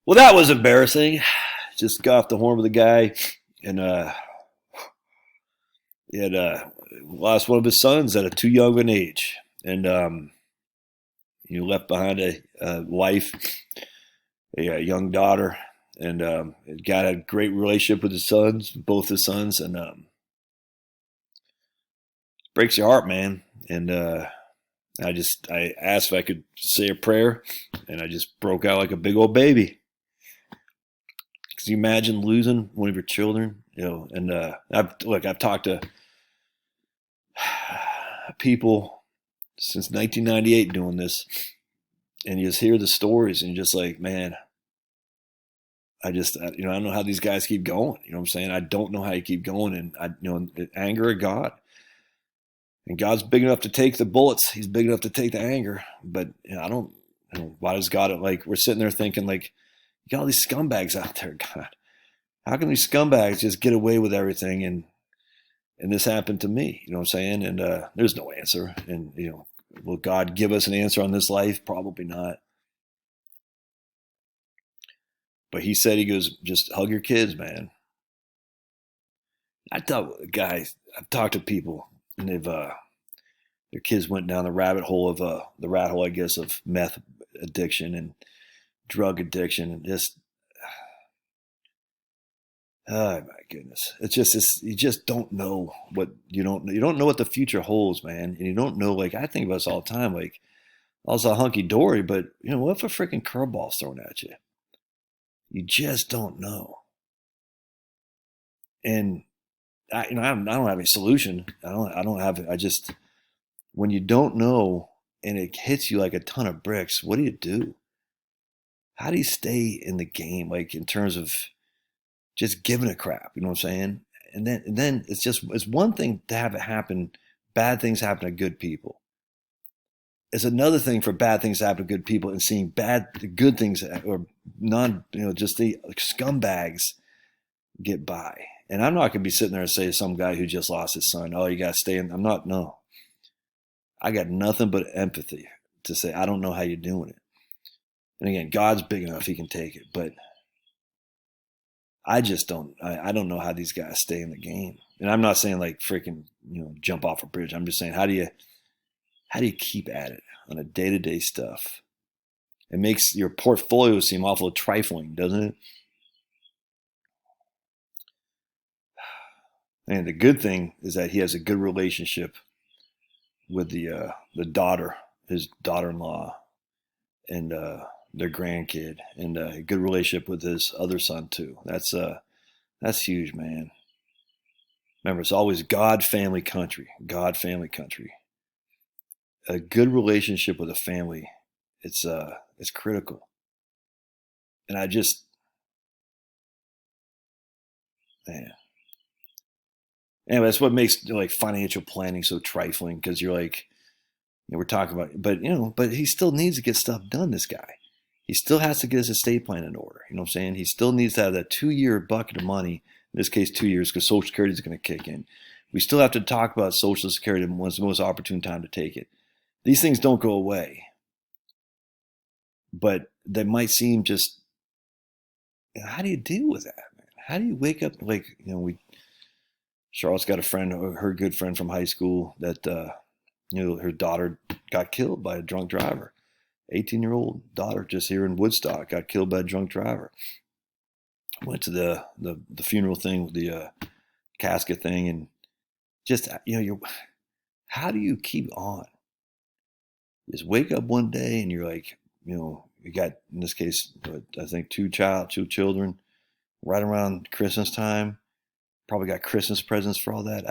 Well, that was embarrassing. Just got off the horn with a guy, and he had lost one of his sons at a too young of an age, and he left behind a wife, a young daughter, and got a great relationship with his sons, both his sons, and breaks your heart, man. And I asked if I could say a prayer, and I just broke out like a big old baby. Can you imagine losing one of your children? And I've talked to people since 1998 doing this, and you just hear the stories, and you're just like, man, I don't know how these guys keep going. You know what I'm saying? I don't know how you keep going, and the anger of God, and God's big enough to take the bullets. He's big enough to take the anger, but I don't. Why does God like? We're sitting there thinking like, you got all these scumbags out there, God. How can these scumbags just get away with everything? And this happened to me. You know what I'm saying? And there's no answer. And will God give us an answer on this life? Probably not. But he said, he goes, just hug your kids, man. I thought, guys, I've talked to people, and their kids went down the rabbit hole of the rat hole, I guess, of meth addiction and drug addiction, and just, oh my goodness, you just don't know what you don't know what the future holds, man, and you don't know. Like, I think about this all the time, like, also hunky dory, but what if a freaking curveball's thrown at you? You just don't know. And I don't have any solution. I don't have. I just, when you don't know and it hits you like a ton of bricks, what do you do? How do you stay in the game? Like, in terms of just giving a crap, you know what I'm saying? And then it's one thing to have it happen. Bad things happen to good people. It's another thing for bad things to happen to good people, and seeing good things, or non, just the scumbags get by. And I'm not going to be sitting there and say to some guy who just lost his son, oh, you got to stay in. I'm not, no. I got nothing but empathy to say, I don't know how you're doing it. And again, God's big enough, he can take it. But I just don't, I don't know how these guys stay in the game. And I'm not saying like freaking, jump off a bridge. I'm just saying, how do you keep at it on a day-to-day stuff? It makes your portfolio seem awful trifling, doesn't it? And the good thing is that he has a good relationship with the daughter, his daughter-in-law, and their grandkid, and a good relationship with his other son too. That's huge, man. Remember, it's always God, family, country. God, family, country. A good relationship with a family, it's critical. And I just, man. Anyway, that's what makes like financial planning so trifling, because you're like, we're talking about, but he still needs to get stuff done. This guy, he still has to get his estate plan in order. You know what I'm saying? He still needs to have that 2 year bucket of money. In this case, 2 years, because Social Security is going to kick in. We still have to talk about Social Security and when's the most opportune time to take it. These things don't go away, but they might seem just. How do you deal with that, man? How do you wake up like Charlotte's got a friend, her good friend from high school, that her daughter got killed by a drunk driver. 18-year-old daughter, just here in Woodstock, got killed by a drunk driver. Went to the funeral thing with the casket thing, and just you how do you keep on? You just wake up one day and you're like, you got, in this case, I think two children, right around Christmas time. Probably got Christmas presents for all that.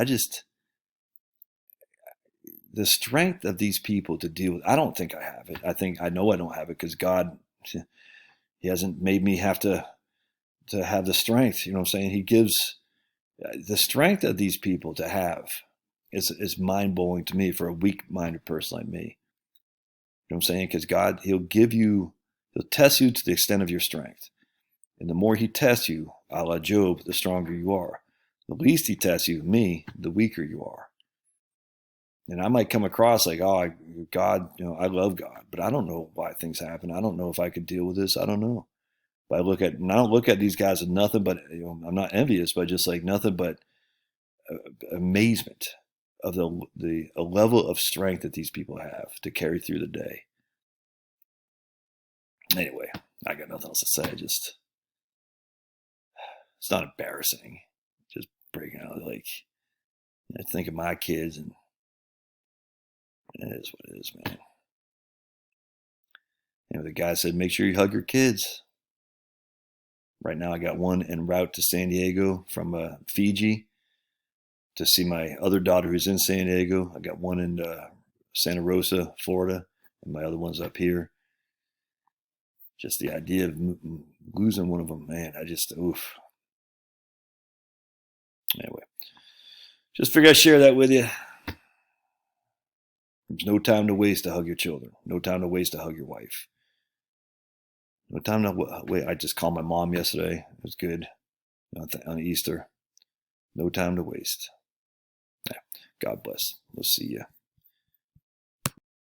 The strength of these people to deal with. I don't think I have it. I know I don't have it, because God, he hasn't made me have to have the strength. You know what I'm saying? He gives the strength of these people to have is mind blowing to me for a weak minded person like me. You know what I'm saying? Because God, he'll test you to the extent of your strength. And the more he tests you, a la Job, the stronger you are. The least he tests you, me, the weaker you are. And I might come across like, oh, God, I love God, but I don't know why things happen. I don't know if I could deal with this. I don't know. But I don't look at these guys as nothing but, I'm not envious, but just like nothing but amazement of the level of strength that these people have to carry through the day. Anyway, I got nothing else to say. It's not embarrassing. Just breaking out, like, I think of my kids, and it is what it is, man. And the guy said, make sure you hug your kids. Right now, I got one en route to San Diego from Fiji to see my other daughter who's in San Diego. I got one in Santa Rosa, Florida, and my other one's up here. Just the idea of losing one of them, man, oof. Anyway, just figured I'd share that with you. There's no time to waste to hug your children. No time to waste to hug your wife. No time to wait. I just called my mom yesterday. It was good on Easter. No time to waste. Yeah. God bless. We'll see you.